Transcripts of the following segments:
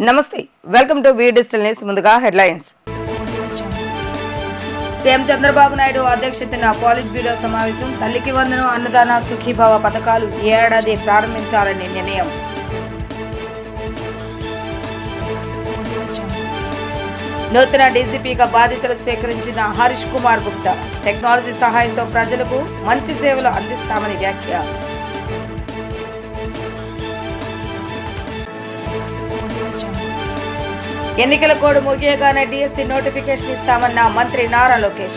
నమస్తే, welcome to V digital news. ముందుగా headlines. CM Chandrababu Naidu అధ్యక్షతన పాలిట్ బ్యూరో సమావేశం. తల్లికి వందనం, అన్నదాన, సుఖీభావ పథకాలు ఈ ఏడాది ప్రారంభించాలని నిర్ణయం. నూతన డీజీపీగా బాధ్యతలు స్వీకరించిన హరీష్ కుమార్ గుప్తా టెక్నాలజీ సహాయంతో ప్రజలకు మంచి సేవలు అందిస్తామని వ్యాఖ్య. ఎన్నికల కోడ్ ముగియగానే డిఎస్సి నోటిఫికేషన్ ఇస్తామన్న మంత్రి నారా లోకేష్.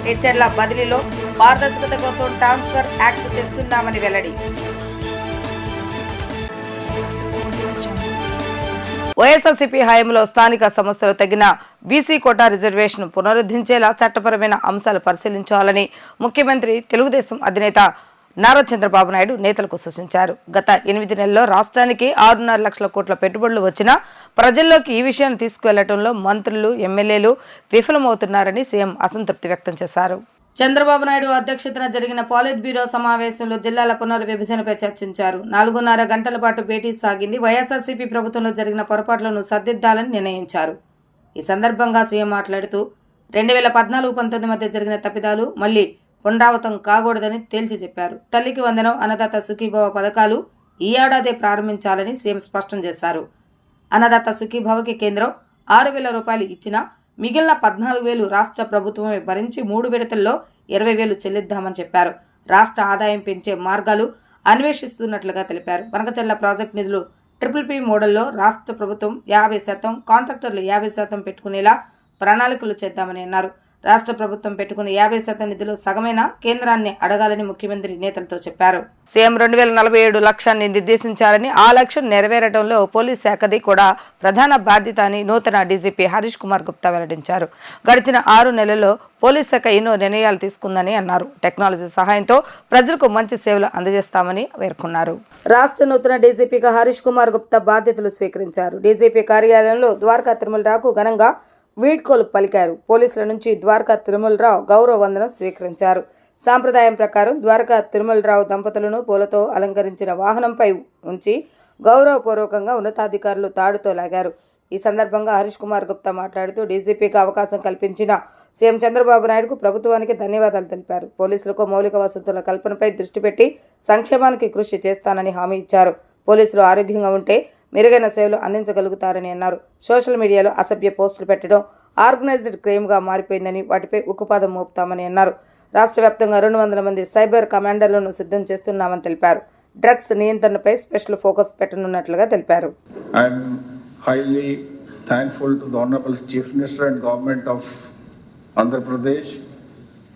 టీచర్ల బదిలీలో పారదర్శకత కోసం ట్రాన్స్ఫర్ యాక్ట్ తెస్తున్నామని వెల్లడి. వైఎస్ఆర్సీపీ హయాంలో స్థానిక సంస్థలు తగిన బీసీ కోటా రిజర్వేషన్ పునరుద్ధరించేలా చట్టపరమైన అంశాలు పరిశీలించాలని ముఖ్యమంత్రి తెలుగుదేశం అధినేత నారా చంద్రబాబు నాయుడు నేతలకు సూచించారు. గత 8 నెలల్లో రాష్ట్రానికి 6.5 లక్షల కోట్ల పెట్టుబడులు వచ్చినా ప్రజల్లోకి ఈ విషయాన్ని తీసుకువెళ్లడంలో మంత్రులు, ఎమ్మెల్యేలు విఫలమవుతున్నారని సీఎం అసంతృప్తి వ్యక్తం చేశారు. చంద్రబాబు నాయుడు అధ్యక్షతన జరిగిన పాలిట్ బ్యూరో సమావేశంలో జిల్లాల పునర్విభజనపై చర్చించారు. 4.5 గంటల పాటు భేటీ సాగింది. వైఎస్ఆర్సీపీ ప్రభుత్వంలో జరిగిన పొరపాట్లను సరిదిద్దాలని నిర్ణయించారు. ఈ సందర్భంగా సీఎం మాట్లాడుతూ 2014-19 మధ్య జరిగిన తప్పిదాలు మళ్లీ పునరావృతం కాకూడదని తేల్చి చెప్పారు. తల్లికి వందనం, అన్నదాత సుఖీభావ పథకాలు ఈ ఏడాది ప్రారంభించాలని సీఎం స్పష్టం చేశారు. అన్నదాత సుఖీభావకి కేంద్రం 6,000 రూపాయలు ఇచ్చినా మిగిలిన 14,000 రాష్ట్ర ప్రభుత్వమే భరించి 3 విడతల్లో 20,000 చెల్లిద్దామని చెప్పారు. రాష్ట్ర ఆదాయం పెంచే మార్గాలు అన్వేషిస్తున్నట్లుగా తెలిపారు. బనకచెర్ల ప్రాజెక్టు నిధులు PPP మోడల్లో రాష్ట్ర ప్రభుత్వం 50%, కాంట్రాక్టర్లు 50% పెట్టుకునేలా ప్రణాళికలు చేద్దామని అన్నారు. రాష్ట్ర ప్రభుత్వం పెట్టుకుని 50% నిధులు సగమైన కేంద్రాన్ని అడగాలని ముఖ్యమంత్రి నేతలతో చెప్పారు. సీఎం 2047 లక్ష్యాన్ని నిర్దేశించారని, ఆ లక్ష్యం నెరవేరడంలో పోలీస్ శాఖది కూడా ప్రధాన బాధ్యత అని నూతన డీజీపీ హరీష్ కుమార్ గుప్తా వెల్లడించారు. గడిచిన 6 నెలల్లో పోలీస్ శాఖ ఎన్నో నిర్ణయాలు తీసుకుందని అన్నారు. టెక్నాలజీ సహాయంతో ప్రజలకు మంచి సేవలు అందజేస్తామని పేర్కొన్నారు. రాష్ట్ర నూతన డీజీపీగా హరీష్ కుమార్ గుప్తా బాధ్యతలు స్వీకరించారు. డీజీపీ కార్యాలయంలో ద్వారకా తిరుమలరావుకు ఘనంగా వీడ్కోలు పలికారు. పోలీసుల నుంచి ద్వారకా తిరుమలరావు గౌరవ వందనం స్వీకరించారు. సాంప్రదాయం ప్రకారం ద్వారకా తిరుమలరావు దంపతులను పూలతో అలంకరించిన వాహనంపై ఉంచి గౌరవపూర్వకంగా ఉన్నతాధికారులు తాడుతో లాగారు. ఈ సందర్భంగా హరీష్ కుమార్ గుప్తా మాట్లాడుతూ డీజీపీకి అవకాశం కల్పించిన సీఎం చంద్రబాబు నాయుడుకు ప్రభుత్వానికి ధన్యవాదాలు తెలిపారు. పోలీసులకు మౌలిక వసతుల కల్పనపై దృష్టి పెట్టి సంక్షేమానికి కృషి చేస్తానని హామీ ఇచ్చారు. పోలీసులు ఆరోగ్యంగా ఉంటే మెరుగైన సేవలు అందించగలుగుతారని అన్నారు. సోషల్ మీడియాలో అసభ్య పోస్టులు పెట్టడం ఆర్గనైజ్డ్ క్రైమ్గా మారిపోయిందని, వాటిపై ఉక్కుపాదం మోపుతామని అన్నారు. రాష్ట్ర వ్యాప్తంగా 200 మంది సైబర్ కమాండర్లను సిద్ధం చేస్తున్నామని తెలిపారు. డ్రగ్స్ నియంత్రణపై స్పెషల్ ఫోకస్ పెట్టనున్నట్లుగా తెలిపారు. I'm highly thankful to the Honorable Chief Minister and Government of Andhra Pradesh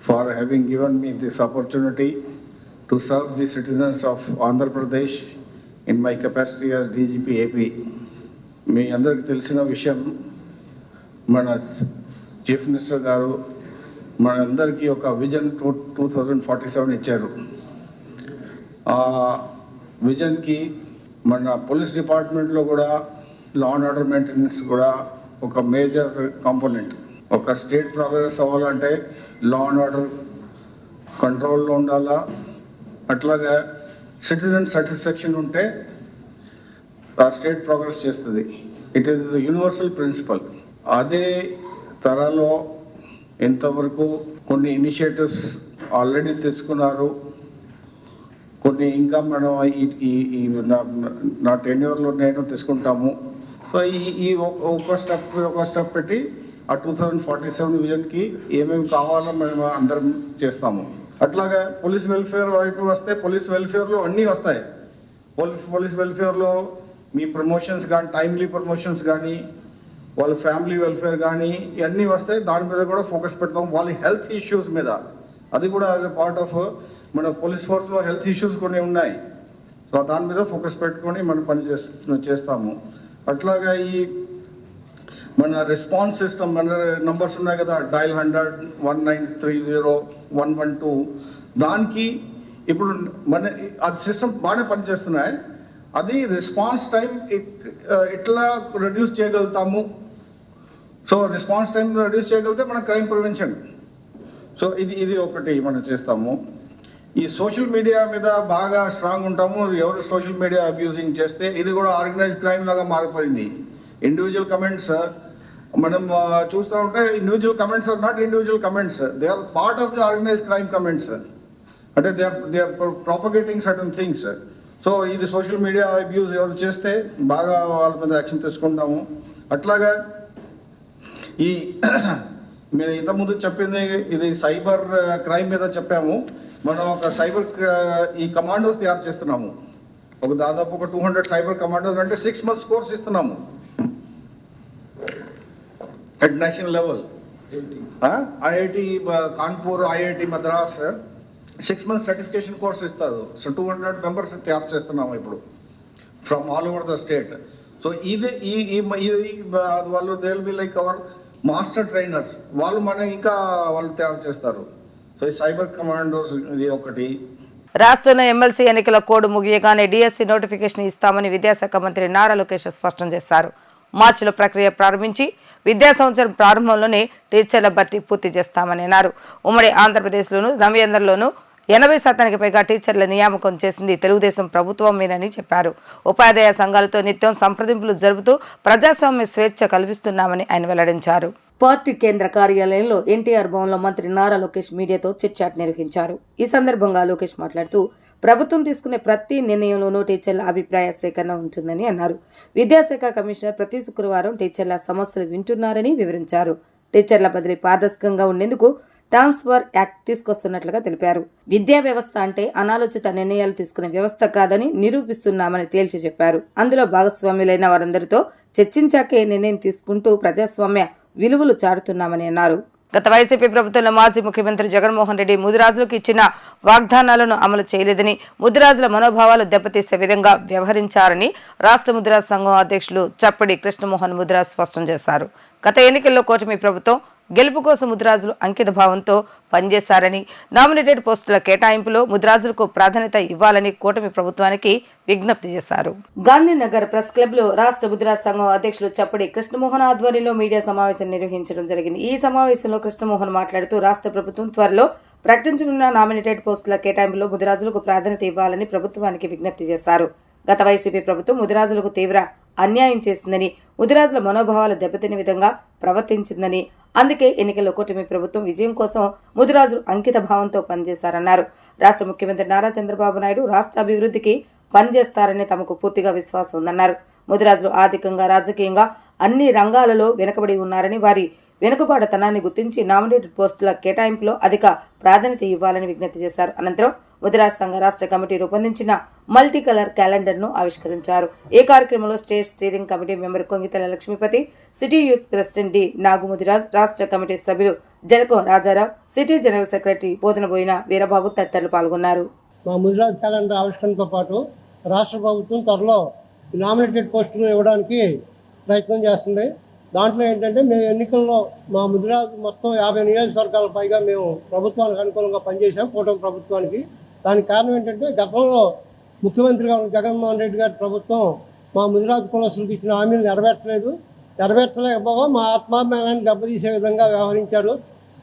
for having given me this opportunity to serve the citizens of Andhra Pradesh in my capacity as DGP AP. మీ అందరికి తెలిసిన విషయం, మన chief minister గారు మన అందరికీ ఒక vision 2047 ఇచ్చారు. ఆ విజన్కి మన పోలీస్ డిపార్ట్మెంట్లో కూడా లా అండ్ ఆర్డర్ మెయింటెనెన్స్ కూడా ఒక మేజర్ కాంపోనెంట్. ఒక స్టేట్ ప్రోగ్రెస్ అవ్వాలంటే లా అండ్ ఆర్డర్ కంట్రోల్లో ఉండాలా, అట్లాగే సిటిజన్ సాటిస్ఫాక్షన్ ఉంటే ఆ స్టేట్ ప్రోగ్రెస్ చేస్తుంది. It is universal principle. అదే తరాలో ఎంతవరకు కొన్ని ఇనిషియేటివ్స్ ఆల్రెడీ తీసుకున్నారు, కొన్ని ఇంకా మనం ఈ నా టెన్యూర్లో నేను తీసుకుంటాము. సో ఈ ఒక స్టెప్ పెట్టి ఆ 2047 విజన్కి ఏమేమి కావాలో మేము అందరం చేస్తాము. అట్లాగే పోలీస్ వెల్ఫేర్ వైపు వస్తే పోలీస్ వెల్ఫేర్లో అన్నీ వస్తాయి. పోలీస్ వెల్ఫేర్లో మీ ప్రమోషన్స్ కానీ, టైమ్లీ ప్రమోషన్స్ కానీ, వాళ్ళ ఫ్యామిలీ వెల్ఫేర్ కానీ ఇవన్నీ వస్తాయి. దాని మీద కూడా ఫోకస్ పెడతాం. వాళ్ళ హెల్త్ ఇష్యూస్ మీద, అది కూడా యాజ్ ఎ పార్ట్ ఆఫ్ మన పోలీస్ ఫోర్స్లో హెల్త్ ఇష్యూస్ కొన్ని ఉన్నాయి. సో దాని మీద ఫోకస్ పెట్టుకొని మనం పని చేస్తాము. అట్లాగా ఈ మన రెస్పాన్స్ సిస్టమ్, మన నంబర్స్ ఉన్నాయి కదా, డయల్ 100, 1930, 112, దానికి ఇప్పుడు మన అది సిస్టమ్ బాగానే పనిచేస్తున్నాయి. అది రెస్పాన్స్ టైం ఎట్లా రెడ్యూస్ చేయగలుగుతాము. సో రెస్పాన్స్ టైం రెడ్యూస్ చేయగలిగితే మన క్రైమ్ ప్రివెన్షన్. సో ఇది ఒకటి మనం చేస్తాము. ఈ సోషల్ మీడియా మీద బాగా స్ట్రాంగ్ ఉంటాము. ఎవరు సోషల్ మీడియా అబ్యూజింగ్ చేస్తే ఇది కూడా ఆర్గనైజ్ క్రైమ్ లాగా మారిపోయింది. ఇండివిజువల్ కమెంట్స్ మనం చూస్తూ ఉంటే individual comments are not individual comments, they are part of the organised crime comments. అంటే they are propagating certain things. So ఇది సోషల్ మీడియా అబ్యూస్ ఎవరు చేస్తే బాగా వాళ్ళ మీద యాక్షన్ తీసుకుంటాము. అట్లాగా ఈ మేము ఇంతకుముందు చెప్పింది ఇది సైబర్ క్రైమ్ మీద చెప్పాము. మనం ఒక సైబర్ ఈ కమాండోస్ తయారు చేస్తున్నాము. దాదాపు ఒక 200 సైబర్ కమాండోస్, అంటే 6 months కోర్స్ ఇస్తున్నాము at national level. IIT Kanpur, IIT Madras 6 months certification course ఇస్తారు. సో 200 members తయారు చేస్తున్నాము ఇప్పుడు from all over the state. So ఇది వాళ్ళు they will be like our master trainers. వాళ్ళు ఇంకా వాళ్ళు తయారు చేస్తారు. సో ఈ సైబర్ కమాండోస్ ఇది ఒకటి. రాష్ట్రంలో ఎమ్మెల్సీ ఎన్నికల కోడ్ ముగియగానే డిఎస్సి నోటిఫికేషన్ ఇస్తామని విద్యాశాఖ మంత్రి నారా లోకేష్ స్పష్టం చేశారు. మార్చిలో ప్రక్రియ ప్రారంభించి విద్యా సంవత్సరం ప్రారంభంలోనే టీచర్ల భర్తీ పూర్తి చేస్తామని అన్నారు. ఉమ్మడి ఆంధ్రప్రదేశ్లోను నవ్యాంధ్రలోనూ 80% పైగా టీచర్ల నియామకం చేసింది తెలుగుదేశం ప్రభుత్వమేనని చెప్పారు. ఉపాధ్యాయ సంఘాలతో నిత్యం సంప్రదింపులు జరుపుతూ ప్రజాస్వామ్య స్వేచ్ఛ కల్పిస్తున్నామని ఆయన వెల్లడించారు. పార్టీ కేంద్ర కార్యాలయంలో ఎన్టీఆర్ భవన్లో మంత్రి నారా లోకేష్ మీడియాతో చిట్చాట్ నిర్వహించారు. ఈ సందర్భంగా లోకేష్ మాట్లాడుతూ ప్రభుత్వం తీసుకునే ప్రతి నిర్ణయంలోనూ టీచర్ల అభిప్రాయ సేకరణ ఉంటుందని అన్నారు. విద్యాశాఖ కమిషనర్ ప్రతి శుక్రవారం టీచర్ల సమస్యలు వింటున్నారని వివరించారు. టీచర్ల బదిలీ పారదర్శకంగా ఉండేందుకు ట్రాన్స్ఫర్ యాక్ట్ తీసుకొస్తున్నట్లుగా తెలిపారు. విద్యా వ్యవస్థ అంటే అనాలోచిత నిర్ణయాలు తీసుకునే వ్యవస్థ కాదని నిరూపిస్తున్నామని తేల్చి చెప్పారు. అందులో భాగస్వామ్యులైన వారందరితో చర్చించాకే నిర్ణయం తీసుకుంటూ ప్రజాస్వామ్య విలువలు చాటుతున్నామని అన్నారు. గత వైసీపీ ప్రభుత్వంలో మాజీ ముఖ్యమంత్రి జగన్మోహన్ రెడ్డి ముదిరాజులకు ఇచ్చిన వాగ్దానాలను అమలు చేయలేదని, ముదిరాజుల మనోభావాలు దెబ్బతీసే విధంగా వ్యవహరించారని రాష్ట్ర ముదిరాజు సంఘం అధ్యక్షులు చప్పడి కృష్ణమోహన్ ముదిరాజు స్పష్టం చేశారు. గత ఎన్నికల్లో కూటమి ప్రభుత్వం గెలుపు కోసం ముదిరాజులు అంకిత భావంతో పనిచేశారని, నామినేటెడ్ పోస్టుల కేటాయింపులో ముదిరాజులకు ప్రాధాన్యత ఇవ్వాలని కూటమి ప్రభుత్వానికి విజ్ఞప్తి చేశారు. గాంధీనగర్ ప్రెస్ క్లబ్ లో రాష్ట్ర ముదిరాజు సంఘం అధ్యక్షులు చప్పడి కృష్ణమోహన్ ఆధ్వర్యంలో మీడియా సమావేశం నిర్వహించడం జరిగింది. ఈ సమావేశంలో కృష్ణమోహన్ మాట్లాడుతూ రాష్ట్ర ప్రభుత్వం త్వరలో ప్రకటించనున్న నామినేటెడ్ పోస్టుల కేటాయింపులో ముదిరాజులకు ప్రాధాన్యత ఇవ్వాలని ప్రభుత్వానికి విజ్ఞప్తి చేశారు. గత వైసీపీ ప్రభుత్వం ముదిరాజులకు తీవ్ర అన్యాయం చేసిందని, ముదిరాజుల మనోభావాలు దెబ్బతినే విధంగా ప్రవర్తించిందని, అందుకే ఎన్నికల్లో కూటమి ప్రభుత్వం విజయం కోసం ముదిరాజులు అంకిత భావంతో పనిచేశారన్నారు. రాష్ట్ర ముఖ్యమంత్రి నారా చంద్రబాబు నాయుడు రాష్ట్ర అభివృద్ధికి పనిచేస్తారని తమకు పూర్తిగా విశ్వాసం ఉందన్నారు. ముదిరాజులు ఆర్థికంగా, రాజకీయంగా అన్ని రంగాలలో వెనుకబడి ఉన్నారని, వారి వెనుకబాటుతనాన్ని గుర్తించి నామినేటెడ్ పోస్టుల కేటాయింపులో అధిక ప్రాధాన్యత ఇవ్వాలని విజ్ఞప్తి చేశారు. అనంతరం ముదిరాజ్ సంఘ రాష్ట్ర కమిటీ రూపొందించిన మల్టీ కలర్ క్యాలెండర్ ను ఆవిష్కరించారు. ఈ కార్యక్రమంలో state steering committee member Kongithala Lakshmipathi, city youth president D Nagu Mudiraj, రాష్ట్ర కమిటీ సభ్యులు Jalakam Rajarao, city general secretary Bodhanaboina Veerababu తదితరులు పాల్గొన్నారు. మా ముదిరాజ్ క్యాలెండర్ ఆవిష్కరణతో పాటు రాష్ట్ర ప్రభుత్వం త్వరలో నామినేటెడ్ పోస్టులు ఇవ్వడానికి ప్రయత్నం చేస్తుంది. దాంట్లో ఏంటంటే మేము ఎన్నికల్లో మా ముదిరాజ్ మొత్తం 50 నియోజకవర్గాల పైగా మేము ప్రభుత్వానికి అనుకూలంగా పనిచేసాం, కూటమి ప్రభుత్వానికి. దానికి కారణం ఏంటంటే గతంలో ముఖ్యమంత్రి గారు జగన్మోహన్ రెడ్డి గారి ప్రభుత్వం మా ముదిరాజు కులస్తులకు ఇచ్చిన హామీలు నెరవేర్చలేకపోగా మా ఆత్మాభిమానాన్ని దెబ్బతీసే విధంగా వ్యవహరించారు.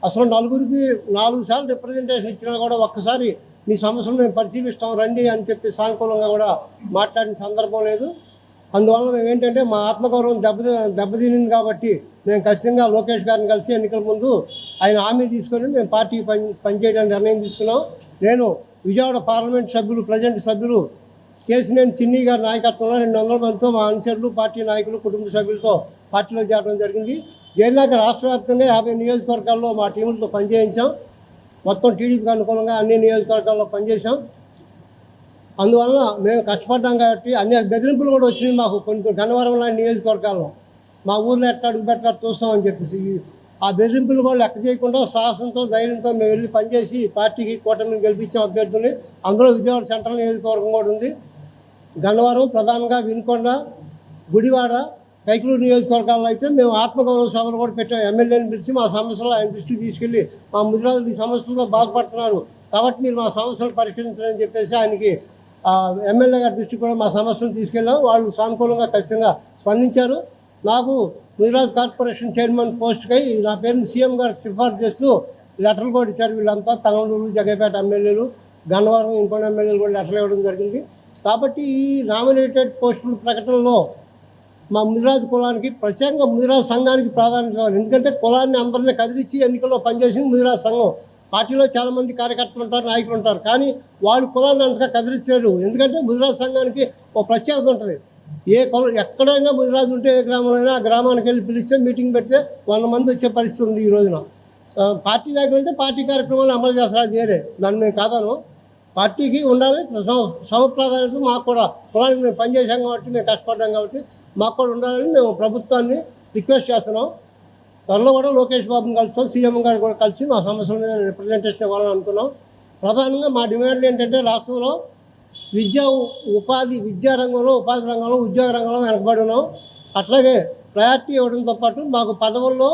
అసలు నలుగురికి 4 సార్లు రిప్రజెంటేషన్ ఇచ్చినా కూడా ఒక్కసారి మీ సమస్యలు మేము పరిశీలిస్తాం రండి అని చెప్పి సానుకూలంగా కూడా మాట్లాడిన సందర్భం లేదు. అందువల్ల మేము ఏంటంటే మా ఆత్మగౌరవం దెబ్బతినింది కాబట్టి మేము ఖచ్చితంగా లోకేష్ గారిని కలిసి ఎన్నికల ముందు ఆయన హామీ తీసుకొని మేము పార్టీకి పనిచేయడానికి నిర్ణయం తీసుకున్నాం. నేను విజయవాడ పార్లమెంట్ సభ్యులు, ప్రజెంట్ సభ్యులు కేసినేని చిన్ని గారి నాయకత్వంలో 200 మందితో మా అనుచరులు, పార్టీ నాయకులు, కుటుంబ సభ్యులతో పార్టీలో చేరడం జరిగింది. చేరినాక రాష్ట్ర వ్యాప్తంగా 50 నియోజకవర్గాల్లో మా టీములతో పనిచేయించాం. మొత్తం టీడీపీకి అనుకూలంగా అన్ని నియోజకవర్గాల్లో పనిచేసాం. అందువలన మేము కష్టపడ్డాం కాబట్టి అన్ని బెదిరింపులు కూడా వచ్చినాయి మాకు కొన్ని గన్నవరం లాంటి నియోజకవర్గాల్లో. మా ఊర్లో ఎట్లా అడుగు పెడతారు చూస్తామని చెప్పేసి ఆ బెదిరింపులు కూడా లెక్క చేయకుండా సాహసంతో, ధైర్యంతో మేము వెళ్ళి పనిచేసి పార్టీకి కూటమిని గెలిపించాం అభ్యర్థుల్ని. అందులో విజయవాడ సెంట్రల్ నియోజకవర్గం కూడా ఉంది. గన్నవరం, ప్రధానంగా వినుకొండ, గుడివాడ, కైకలూరు నియోజకవర్గాల్లో అయితే మేము ఆత్మగౌరవ సభలు కూడా పెట్టాం. ఎమ్మెల్యేని పిలిచి మా సమస్యలు ఆయన దృష్టికి తీసుకెళ్ళి మా ముదిరాజులు ఈ సమస్యలతో బాధపడుతున్నారు కాబట్టి మీరు మా సమస్యలు పరిష్కరించాలని చెప్పేసి ఆయనకి ఎమ్మెల్యే గారి దృష్టికి కూడా మా సమస్యలు తీసుకెళ్ళాం. వాళ్ళు సానుకూలంగా ఖచ్చితంగా స్పందించారు. నాకు ముదిరాజ్ కార్పొరేషన్ చైర్మన్ పోస్ట్కై నా పేరుని సీఎం గారికి సిఫార్సు చేస్తూ లెటర్లు కూడా ఇచ్చారు. వీళ్ళంతా తలమూరు, జగైపేట ఎమ్మెల్యేలు, గన్నవరం, ఇంకొన్ని ఎమ్మెల్యేలు కూడా లెటర్లు ఇవ్వడం జరిగింది. కాబట్టి ఈ నామినేటెడ్ పోస్టుల ప్రకటనలో మా ముదిరాజు కులానికి ప్రత్యేకంగా ముదిరాజు సంఘానికి ప్రాధాన్యత ఇవ్వాలి. ఎందుకంటే కులాన్ని అందరినీ కదిలించి ఎన్నికల్లో పనిచేసింది ముదిరాజు సంఘం. పార్టీలో చాలామంది కార్యకర్తలు ఉంటారు, నాయకులు ఉంటారు, కానీ వాళ్ళు కులాన్ని అంతగా కదిలించారు. ఎందుకంటే ముదిరాజు సంఘానికి ఒక ప్రత్యేకత ఉంటుంది. ఏ కులం ఎక్కడైనా ముదిరాజు ఉంటే ఏ గ్రామంలో అయినా ఆ గ్రామానికి వెళ్ళి పిలిస్తే మీటింగ్ పెడితే 100 మంది వచ్చే పరిస్థితి ఉంది ఈ రోజున. పార్టీ నాయకులు అంటే పార్టీ కార్యక్రమాలు అమలు చేస్తారు, అది వేరే, దాన్ని మేము కాదను. పార్టీకి ఉండాలి సమ ప్రాధాన్యత. మాకు కూడా కులానికి మేము పనిచేసాం కాబట్టి, మేము కష్టపడ్డాం కాబట్టి మాకు కూడా ఉండాలని మేము ప్రభుత్వాన్ని రిక్వెస్ట్ చేస్తున్నాం. త్వరలో కూడా లోకేష్ బాబుని కలుస్తాం, సీఎం గారు కూడా కలిసి మా సమస్యల మీద రిప్రజెంటేషన్ ఇవ్వాలని అనుకున్నాం. ప్రధానంగా మా డిమాండ్లు ఏంటంటే రాష్ట్రంలో విద్యా రంగంలో, ఉపాధి రంగంలో, ఉద్యోగ రంగంలో వెనకబడి ఉన్నాం. అట్లాగే ప్రయారిటీ ఇవ్వడంతో పాటు మాకు పదవుల్లో,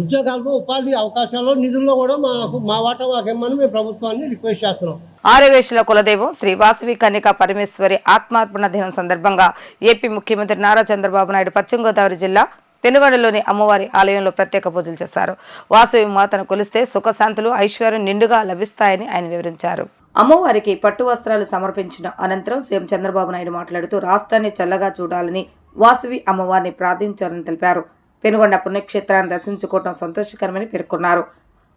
ఉద్యోగాల్లో, ఉపాధి అవకాశాల్లో, నిధుల్లో కూడా మా వాటా మాకేమని మేము ప్రభుత్వాన్ని రిక్వెస్ట్ చేస్తున్నాం. ఆర్యవేశుల కులదైవం శ్రీ వాసవి కన్యకా పరమేశ్వరి ఆత్మార్పణ దినం సందర్భంగా ఏపీ ముఖ్యమంత్రి నారా చంద్రబాబు నాయుడు పశ్చిమ గోదావరి జిల్లా పెనుగొండలోని అమ్మవారి ఆలయంలో ప్రత్యేక పూజలు చేశారు. వాసవి మాతను కొలిస్తే సుఖశాంతులు, ఐశ్వర్యం నిండుగా లభిస్తాయని ఆయన వివరించారు. అమ్మవారికి పట్టు వస్త్రాలు సమర్పించిన అనంతరం సీఎం చంద్రబాబు నాయుడు మాట్లాడుతూ రాష్ట్రాన్ని చల్లగా చూడాలని వాసవి అమ్మవారిని ప్రార్థించారని తెలిపారు. పెనుగొండ పుణ్యక్షేత్రాన్ని దర్శించుకోవడం సంతోషకరమని పేర్కొన్నారు.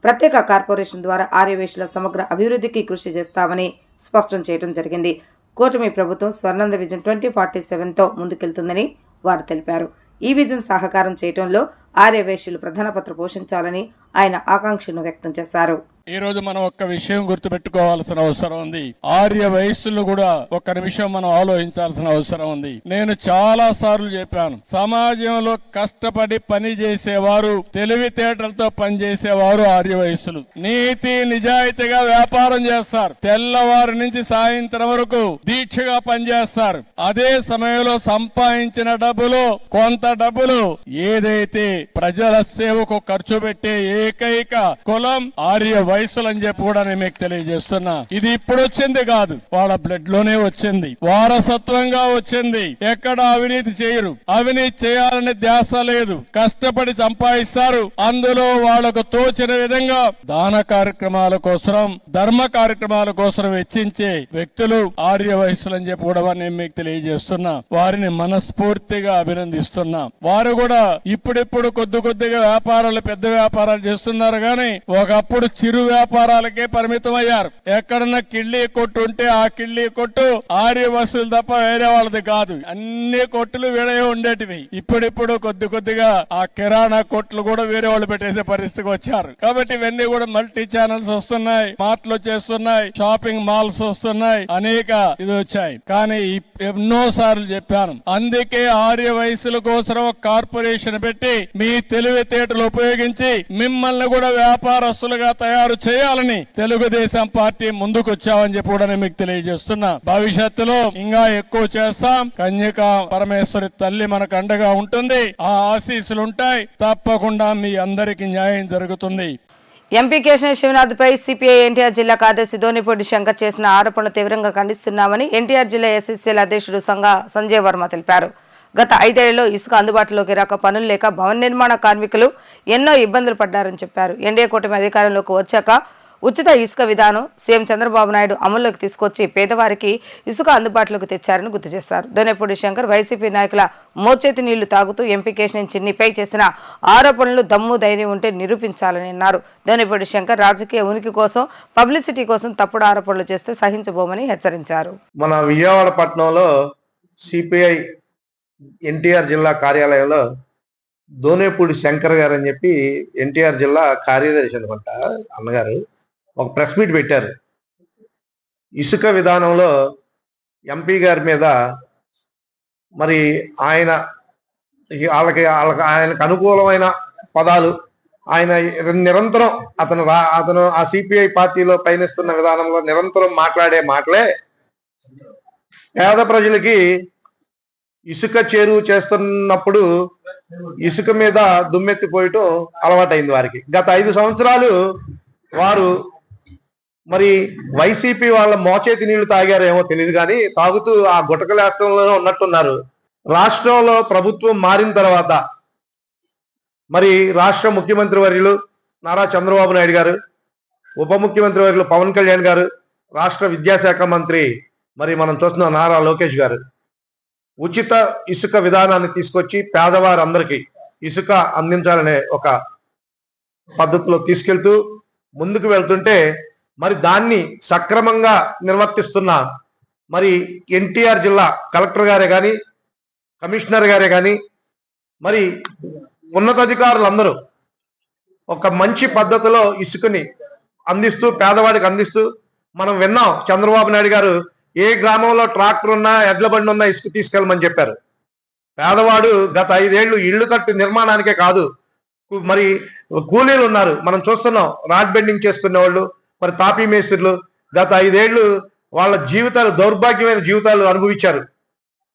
ప్రత్యేక కార్పొరేషన్ ద్వారా ఆర్యవేశుల సమగ్ర అభివృద్ధికి కృషి చేస్తామని స్పష్టం చేయడం జరిగింది. కూటమి ప్రభుత్వం స్వర్ణాంధ్ర విజన్ 2047తో ముందుకెళ్తుందని వారు తెలిపారు. ఈ విజన్ సహకారం చేయడంలో ఆర్యవేశ్యులు ప్రధాన పాత్ర పోషించాలని ఆయన ఆకాంక్షను వ్యక్తం చేశారు. ఈ రోజు మనం ఒక్క విషయం గుర్తుపెట్టుకోవాల్సిన అవసరం ఉంది. ఆర్య వయస్సులు కూడా ఒక్క నిమిషం మనం ఆలోచించాల్సిన అవసరం ఉంది. నేను చాలా సార్లు చెప్పాను, సమాజంలో కష్టపడి పని చేసేవారు, తెలివితేటలతో పనిచేసేవారు ఆర్య వయస్సులు. నీతి నిజాయితీగా వ్యాపారం చేస్తారు, తెల్లవారు నుంచి సాయంత్రం వరకు దీక్షగా పనిచేస్తారు. అదే సమయంలో సంపాదించిన డబ్బులు, కొంత డబ్బులు ఏదైతే ప్రజల సేవకు ఖర్చు పెట్టే ఏకైక కులం ఆర్య వయసులు అని చెప్పి కూడా నేను మీకు తెలియజేస్తున్నా. ఇది ఇప్పుడు వచ్చింది కాదు, వాళ్ళ బ్లడ్ లోనే వచ్చింది, వారసత్వంగా వచ్చింది. ఎక్కడ అవినీతి చేయరు, అవినీతి చేయాలనే ధ్యాస లేదు, కష్టపడి సంపాదిస్తారు. అందులో వాళ్లకు తోచిన విధంగా దాన కార్యక్రమాల కోసం, ధర్మ కార్యక్రమాల కోసం వెచ్చించే వ్యక్తులు ఆర్య వయసులు అని చెప్పి కూడా నేను మీకు తెలియజేస్తున్నా. వారిని మనస్ఫూర్తిగా అభినందిస్తున్నా. వారు కూడా ఇప్పుడిప్పుడు కొద్దిగా వ్యాపారాలు, పెద్ద వ్యాపారాలు చేస్తున్నారు, కానీ ఒకప్పుడు చిరు వ్యాపారాలకే పరిమితం అయ్యారు. ఎక్కడన్నా కిళ్ళీ కొట్టు ఉంటే ఆ కిళ్ళీ కొట్టు ఆర్య వసూలు తప్ప వేరే వాళ్ళది కాదు. అన్ని కొట్టులు వేరే ఉండేటివి. ఇప్పుడిప్పుడు కొద్దిగా ఆ కిరాణా కొట్లు కూడా వేరే వాళ్ళు పెట్టేసే పరిస్థితికి వచ్చారు. కాబట్టి ఇవన్నీ కూడా మల్టీ ఛానల్స్ వస్తున్నాయి, మార్ట్లు చేస్తున్నాయి, షాపింగ్ మాల్స్ వస్తున్నాయి, అనేక ఇది వచ్చాయి. కానీ ఎన్నో సార్లు చెప్పాను, అందుకే ఆర్య వయసుల కోసం ఒక కార్పొరేషన్ పెట్టి మీ తెలివితేటలు ఉపయోగించి మిమ్మల్ని కూడా వ్యాపారస్తులుగా తయారు చేయాలని తెలుగుదేశం పార్టీ ముందుకు వచ్చామని చెప్పి కూడా నేను మీకు తెలియజేస్తున్నా. భవిష్యత్తులో ఇంకా ఎక్కువ చేస్తాం. కన్యకా పరమేశ్వరి తల్లి మనకు అండగా ఉంటుంది, ఆ ఆశీస్సులు ఉంటాయి. తప్పకుండా మీ అందరికీ న్యాయం జరుగుతుంది. ఎంపీ కేశవ శివనాథ్పై సిపిఐ ఎన్టీఆర్ జిల్లా కార్యదర్శి ధోనిపూడి శంకర్ చేసిన ఆరోపణలు తీవ్రంగా ఖండిస్తున్నామని ఎన్టీఆర్ జిల్లా ఎస్ఎస్సీల అధ్యక్షుడు సంజయ్ వర్మ తెలిపారు. గత 5 ఏళ్లలో ఇసుక అందుబాటులోకి రాక, పనులు లేక భవన నిర్మాణ కార్మికులు ఎన్నో ఇబ్బందులు పడ్డారని చెప్పారు. ఎన్డీఏ కూటమి అధికారంలోకి వచ్చాక ఉచిత ఇసుక విధానం సీఎం చంద్రబాబు నాయుడు అమల్లోకి తీసుకొచ్చి పేదవారికి ఇసుక అందుబాటులోకి తెచ్చారని గుర్తు చేశారు. దోనేపూడి శంకర్ వైసీపీ నాయకుల మోచేతి నీళ్లు తాగుతూ ఎంపీ కేశవ చిన్నిపై చేసిన ఆరోపణలు దమ్ము ధైర్యం ఉంటే నిరూపించాలని అన్నారు. దోనేపూడి శంకర్ రాజకీయ ఉనికి కోసం, పబ్లిసిటీ కోసం తప్పుడు ఆరోపణలు చేస్తే సహించబోమని హెచ్చరించారు. మన విజయవాడ పట్టణంలో సిపిఐ ఎన్టీఆర్ జిల్లా కార్యాలయంలో దోనేపూడి శంకర్ గారు అని చెప్పి ఎన్టీఆర్ జిల్లా కార్యదర్శి అనమాట అన్నగారు ఒక ప్రెస్ మీట్ పెట్టారు. ఇసుక విధానంలో ఎంపీ గారి మీద మరి ఆయనకు అనుకూలమైన పదాలు, ఆయన నిరంతరం అతను ఆ సిపిఐ పార్టీలో పయనిస్తున్న విధానంలో నిరంతరం మాట్లాడే మాటలే పేద ప్రజలకి ఇసుక చేరువు చేస్తున్నప్పుడు ఇసుక మీద దుమ్మెత్తిపోయటం అలవాటైంది వారికి. గత 5 సంవత్సరాలు వారు మరి వైసీపీ వాళ్ళ మోచేతి నీళ్లు తాగారేమో తెలియదు, కానీ తాగుతూ ఆ గుటకలేస్తంలోనే ఉన్నట్టున్నారు. రాష్ట్రంలో ప్రభుత్వం మారిన తర్వాత మరి రాష్ట్ర ముఖ్యమంత్రి వర్యులు నారా చంద్రబాబు నాయుడు గారు, ఉప ముఖ్యమంత్రి వర్యులు పవన్ కళ్యాణ్ గారు, రాష్ట్ర విద్యాశాఖ మంత్రి మరి మనం చూస్తున్నాం నారా లోకేష్ గారు, ఉచిత ఇసుక విధానాన్ని తీసుకొచ్చి పేదవారందరికీ ఇసుక అందించాలనే ఒక పద్ధతిలో తీసుకెళ్తూ ముందుకు వెళ్తుంటే మరి దాన్ని సక్రమంగా నిర్వర్తిస్తున్న మరి ఎన్టీఆర్ జిల్లా కలెక్టర్ గారే కానీ కమిషనర్ గారే కానీ మరి ఉన్నతాధికారులందరూ ఒక మంచి పద్ధతిలో ఇసుకని అందిస్తూ పేదవాడికి అందిస్తూ మనం విన్నాం చంద్రబాబు నాయుడు గారు ఏ గ్రామంలో ట్రాక్టర్ ఉన్నా ఎడ్ల బండి ఉన్నా ఇసుక తీసుకెళ్ళమని చెప్పారు. పేదవాడు గత 5 ఏళ్ళు ఇళ్లు కట్టు నిర్మాణానికే కాదు మరి కూలీలు ఉన్నారు, మనం చూస్తున్నాం రాడ్ బెండింగ్ చేసుకునే వాళ్ళు, మరి తాపీ మేస్త్రులు గత 5 ఏళ్ళు వాళ్ళ జీవితాలు దౌర్భాగ్యమైన జీవితాలు అనుభవించారు.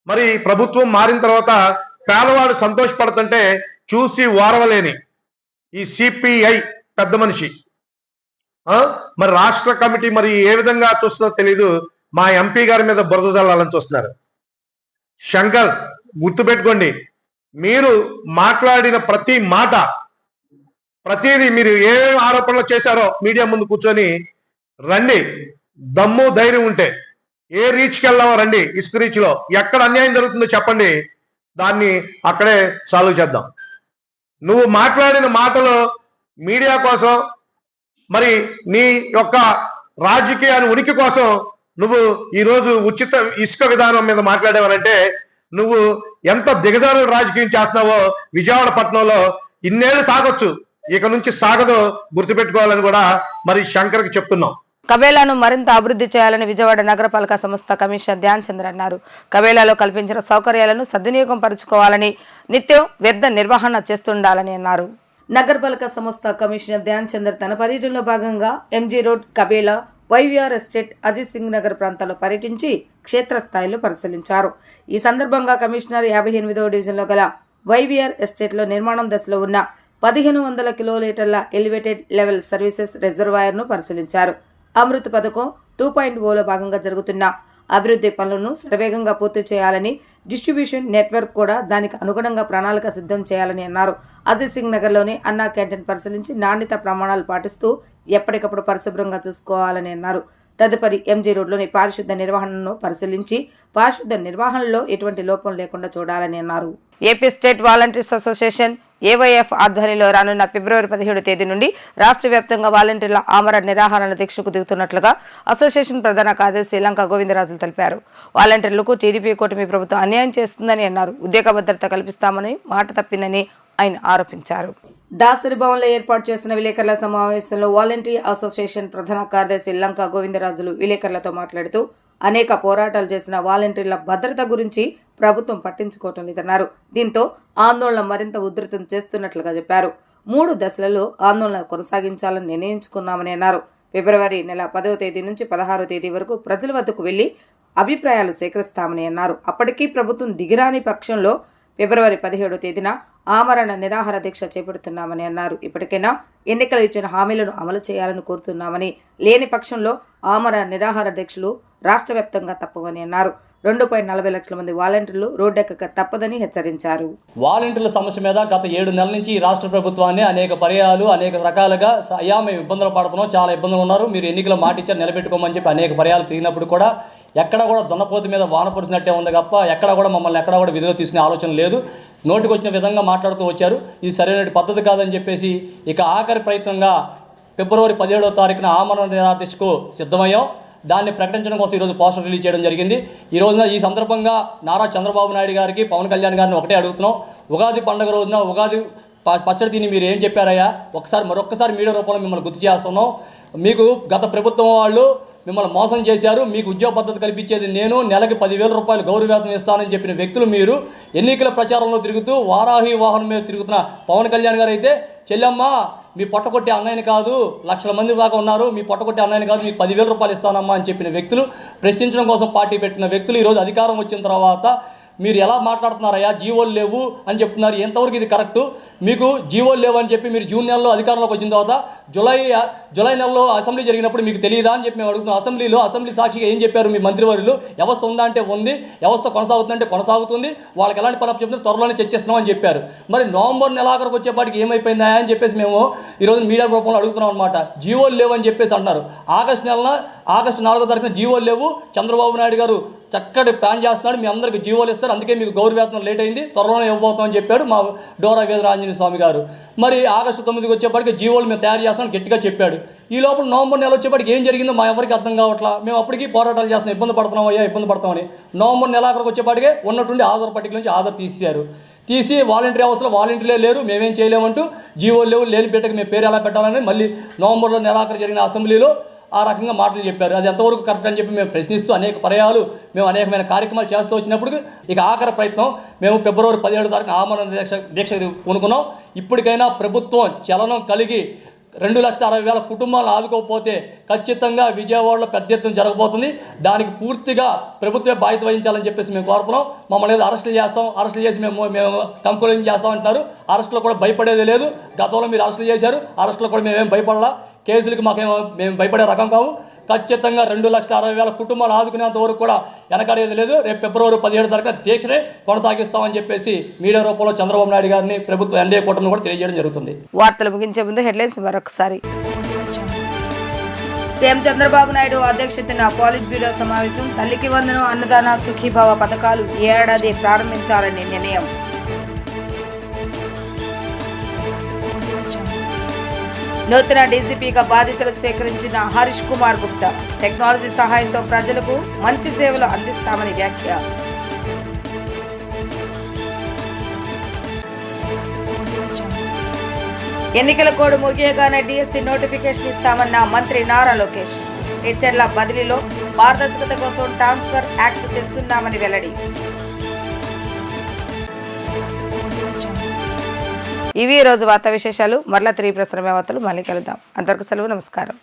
మరి ప్రభుత్వం మారిన తర్వాత పేదవాడు సంతోషపడుతుంటే చూసి ఓరవలేని ఈ సిపిఐ పెద్ద మనిషి మరి రాష్ట్ర కమిటీ మరి ఏ విధంగా చూస్తుందో తెలీదు, మా ఎంపీ గారి మీద బురద జల్లాలని చూస్తున్నారు. శంకర్, గుర్తుపెట్టుకోండి, మీరు మాట్లాడిన ప్రతి మాట ప్రతిదీ మీరు ఏ ఆరోపణలు చేశారో మీడియా ముందు కూర్చొని రండి, దమ్ము ధైర్యం ఉంటే ఏ రీచ్కి వెళ్దామో రండి, ఇసుక రీచ్లో ఎక్కడ అన్యాయం జరుగుతుందో చెప్పండి, దాన్ని అక్కడే సాల్వ్ చేద్దాం. నువ్వు మాట్లాడిన మాటలు మీడియా కోసం మరి నీ యొక్క రాజకీయ ఉనికి కోసం నువ్వు ఈరోజు ఉచిత ఇసుక విధానం మీద మాట్లాడేవనంటే నువ్వు ఎంత దిగజారుడు రాజకీయం చేస్తున్నావో విజయవాడ పట్టణంలో ఇన్నేళ్ళు సాగొచ్చు, ఇక నుంచి సాగదు, గుర్తుపెట్టుకోవాలని కూడా మరి శంకర్కి చెప్తున్నాం. కబేలాను మరింత అభివృద్ధి చేయాలని విజయవాడ నగరపాలక సంస్థ కమిషనర్ ధ్యాన్ చంద్ర అన్నారు. కబేలాలో కల్పించిన సౌకర్యాలను సద్వినియోగం పరుచుకోవాలని, నిత్యం వ్యర్థ నిర్వహణ చేస్తుండాలని అన్నారు. నగరపాలక సంస్థ కమిషనర్ ధ్యాన్ చంద్ర తన పర్యటనలో భాగంగా MG road, కబేలా, YVR estate, Ajit Singh Nagar ప్రాంతాల్లో పర్యటించి క్షేత్రస్థాయిలో పరిశీలించారు. ఈ సందర్భంగా కమిషనర్ 58వ డివిజన్లో గల వైవిఆర్ ఎస్టేట్లో నిర్మాణం దశలో ఉన్న 1500 కిలోలీటర్ల ఎలివేటెడ్ లెవెల్ సర్వీసెస్ రిజర్వాయర్ను పరిశీలించారు. అమృత్ పథకం 2.0లో భాగంగా జరుగుతున్న అభివృద్ధి పనులను శరవేగంగా పూర్తి చేయాలని, డిస్ట్రిబ్యూషన్ నెట్వర్క్ కూడా దానికి అనుగుణంగా ప్రణాళిక సిద్ధం చేయాలని అన్నారు. అజిత్ సింగ్ నగర్లోని అన్నా క్యాంటీన్ పరిశీలించి నాణ్యత ప్రమాణాలు పాటిస్తూ ఎప్పటికప్పుడు పరిశుభ్రంగా చూసుకోవాలని అన్నారు. తదుపరి ఎంజీ రోడ్లోని పారిశుద్ధ నిర్వహణను పరిశీలించి పారిశుద్ధ నిర్వహణలో ఎటువంటి లోపం లేకుండా చూడాలని అన్నారు. AP state volunteers association AIYF ఆధ్వర్యంలో రానున్న ఫిబ్రవరి 17 తేదీ నుండి రాష్ట్ర వ్యాప్తంగా వాలంటీర్ల ఆమర నిరాహార దీక్షకు దిగుతున్నట్లుగా అసోసియేషన్ ప్రధాన కార్యదర్శి శ్రీలంక గోవిందరాజులు తెలిపారు. వాలంటీర్లకు టీడీపీ కూటమి ప్రభుత్వం అన్యాయం చేస్తుందని అన్నారు. ఉద్యోగ భద్రత కల్పిస్తామని మాట తప్పిందని ఆయన ఆరోపించారు. దాసరి భవన్లో ఏర్పాటు చేసిన విలేకరుల సమావేశంలో వాలంటీర్ అసోసియేషన్ ప్రధాన కార్యదర్శి లంక గోవిందరాజులు విలేకరులతో మాట్లాడుతూ అనేక పోరాటాలు చేసిన వాలంటీర్ల భద్రత గురించి ప్రభుత్వం పట్టించుకోవటం లేదన్నారు. దీంతో ఆందోళన మరింత ఉధృతం చేస్తున్నట్లుగా చెప్పారు. 3 దశలలో ఆందోళన కొనసాగించాలని నిర్ణయించుకున్నామని అన్నారు. ఫిబ్రవరి నెల 10వ తేదీ నుంచి 16వ తేదీ వరకు ప్రజల వద్దకు వెళ్లి అభిప్రాయాలు సేకరిస్తామని అన్నారు. అప్పటికీ ప్రభుత్వం దిగిరాని పక్షంలో ఫిబ్రవరి 17వ తేదీన ఆమరణ నిరాహార దీక్ష చేపడుతున్నామని అన్నారు. ఇప్పటికైనా ఎన్నికలు ఇచ్చిన హామీలను అమలు చేయాలని కోరుతున్నామని, లేని పక్షంలో ఆమరణ నిరాహార దీక్షలు రాష్ట్ర వ్యాప్తంగా తప్పవని అన్నారు. 2.40 లక్షల మంది వాలంటీర్లు రోడ్డెక్కక తప్పదని హెచ్చరించారు. వాలంటీర్ల సమస్య మీద గత 7 నెలల నుంచి రాష్ట్ర ప్రభుత్వాన్ని అనేక పర్యాలు అనేక రకాలుగా అయ్యా మేము ఇబ్బందులు పడుతున్నాం, చాలా ఇబ్బందులు ఉన్నారు, మీరు ఎన్నికల మాట ఇచ్చారు నిలబెట్టుకోమని చెప్పి అనేక పర్యాలు తిరిగినప్పుడు కూడా ఎక్కడ కూడా దున్నపోతు మీద వాన పొడిచినట్టే ఉంది తప్ప ఎక్కడ కూడా మమ్మల్ని ఎక్కడ కూడా విధులు తీసుకునే ఆలోచన లేదు. నోటికి వచ్చిన విధంగా మాట్లాడుతూ వచ్చారు. ఇది సరైన పద్ధతి కాదని చెప్పేసి ఇక ఆఖరి ప్రయత్నంగా ఫిబ్రవరి 17వ తారీఖున ఆమరణ నిరాహార దీక్షకు సిద్ధమయ్యాం. దాన్ని ప్రకటించడం కోసం ఈరోజు పోస్టర్ రిలీజ్ చేయడం జరిగింది. ఈ సందర్భంగా నారా చంద్రబాబు నాయుడు గారికి, పవన్ కళ్యాణ్ గారిని ఒకటే అడుగుతున్నాం, ఉగాది పండుగ రోజున ఉగాది పచ్చడి తిని మీరు ఏం చెప్పారయ్యా, మరొక్కసారి మీడియా రూపంలో మిమ్మల్ని గుర్తు చేస్తున్నాం. మీకు గత ప్రభుత్వం వాళ్ళు మిమ్మల్ని మోసం చేశారు, మీకు ఉద్యోగ భద్రత కల్పించేది నేను, నెలకి 10,000 రూపాయలు గౌరవవేతనం ఇస్తానని చెప్పిన వ్యక్తులు మీరు. ఎన్నికల ప్రచారంలో తిరుగుతూ వారాహి వాహనం మీద తిరుగుతున్న పవన్ కళ్యాణ్ గారు అయితే, చెల్లెమ్మ మీ పొట్టకొట్టే అన్నయ్యని కాదు, లక్షల మంది దాకా ఉన్నారు, మీ పొట్టకొట్టే అన్నయ్యని కాదు, మీకు 10,000 రూపాయలు ఇస్తానమ్మా అని చెప్పిన వ్యక్తులు, ప్రశ్నించడం కోసం పార్టీ పెట్టిన వ్యక్తులు ఈరోజు అధికారం వచ్చిన తర్వాత మీరు ఎలా మాట్లాడుతున్నారయ్యా, జీవోలు లేవు అని చెప్తున్నారు. ఎంతవరకు ఇది కరెక్టు? మీకు జీవోలు లేవని చెప్పి మీరు జూన్ నెలలో అధికారంలోకి వచ్చిన తర్వాత జూలై నెలలో అసెంబ్లీ జరిగినప్పుడు మీకు తెలియదా అని చెప్పి మేము అడుగుతున్నాం. అసెంబ్లీ సాక్షిగా ఏం చెప్పారు మీ మంత్రివర్యులు? వ్యవస్థ ఉందా అంటే ఉంది, వ్యవస్థ కొనసాగుతుందంటే కొనసాగుతుంది, వాళ్ళకి ఎలాంటి పని చెప్తున్నారు త్వరలోనే చర్చిస్తున్నాం అని చెప్పారు. మరి నవంబర్ నెలాఖరికి వచ్చేపాటికి ఏమైపోయిందా అని చెప్పేసి మేము ఈరోజు మీడియా రూపంలో అడుగుతున్నాం అనమాట. జీవోలు లేవు అని చెప్పేసి అంటున్నారు. ఆగస్టు 4వ తారీఖున జీవోలు లేవు, చంద్రబాబు నాయుడు గారు చక్కటి ప్లాన్ చేస్తున్నాడు, మీ అందరికి జీవోలు ఇస్తారు, అందుకే మీకు గౌరవేతనం లేట్ అయింది, త్వరలోనే ఇవ్వబోతామని చెప్పాడు మా డోరా వీరరాంజనేయ స్వామి గారు. మరి ఆగస్టు 9కి వచ్చేప్పటికి జీవోలు మేము తయారు చేస్తామని గట్టిగా చెప్పాడు. ఈ లోపల నవంబర్ నెల వచ్చేప్పటికి ఏం జరిగిందో మా ఎవరికి అర్థం కావట్లా. మేము అప్పటికి పోరాటాలు చేస్తున్నాం, ఇబ్బంది పడుతున్నామని. నవంబర్ నెలాఖరికి వచ్చేప్పటికే ఉన్నటువంటి ఆధార్ పట్టిక నుంచి ఆధార్ తీసి వాలంటీర్ వ్యవస్థలో వాలంటీర్లే లేరు, మేమేం చేయలేమంటూ జీవోలు లేవు, లేని బిడ్డకి మేము పేరు ఎలా పెట్టాలని మళ్ళీ నవంబర్లో నెలాఖరు జరిగిన అసెంబ్లీలో ఆ రకంగా మాటలు చెప్పారు. అది ఎంతవరకు కరెక్ట్ అని చెప్పి మేము ప్రశ్నిస్తూ అనేక పర్యాలు మేము అనేకమైన కార్యక్రమాలు చేస్తూ వచ్చినప్పుడు ఇక ఆఖరి ప్రయత్నం మేము ఫిబ్రవరి 17 తారీఖున ఆమరణ దీక్ష పూనుకున్నాం. ఇప్పటికైనా ప్రభుత్వం చలనం కలిగి 2,60,000 కుటుంబాలను ఆదుకోకపోతే ఖచ్చితంగా విజయవాడలో పెద్ద ఎత్తున జరగబోతుంది. దానికి పూర్తిగా ప్రభుత్వమే బాధ్యత వహించాలని చెప్పేసి మేము కోరుతున్నాం. మమ్మల్ని ఏదో అరెస్టులు చేసి మేము కంప్లైంట్ చేస్తాం అంటున్నారు. అరెస్టులో కూడా భయపడేది లేదు. గతంలో మీరు అరెస్టులు చేశారు, అరెస్టులో కూడా మేమేం భయపడాలా, కేసులకి మేము భయపడే రకం కావు. ఖచ్చితంగా 2,60,000 కుటుంబాలు ఆదుకునేంత వరకు కూడా వెనకడేది లేదు. రేపు ఫిబ్రవరి 17 తారీఖున దీక్షనే కొనసాగిస్తామని చెప్పేసి మీడియా రూపంలో చంద్రబాబు నాయుడు గారిని ప్రభుత్వం ఎన్డీఏ కూటమిని కూడా తెలియజేయడం జరుగుతుంది. వార్తలు ముగించే ముందు హెడ్లైన్స్ మరొకసారి. సీఎం చంద్రబాబు నాయుడు అధ్యక్షతన పాలిట్ బ్యూరో సమావేశం. తల్లికి వందనం, అన్నదాన, సుఖీభావ పథకాలు ఈ ఏడాది ప్రారంభించాలని నిర్ణయం. నూతన డీజీపీగా బాధ్యతలు స్వీకరించిన హరీష్ కుమార్ గుప్తా. టెక్నాలజీ సహాయంతో ప్రజలకు మంచి సేవలు అందిస్తామని వ్యాఖ్య. ఎన్నికల కోడ్ ముగియగానే డిఎస్సి నోటిఫికేషన్ ఇస్తామన్న మంత్రి నారా లోకేష్. టీచర్ల బదిలీలో పారదర్శకత కోసం ట్రాన్స్ఫర్ యాక్ట్ తెస్తున్నామని వెల్లడి. ఇవి రోజు వార్తా విశేషాలు. మరలా తిరిగి ప్రసారమే వార్తలు మళ్ళీ కలుద్దాం. అంతవరకు సెలవు, నమస్కారం.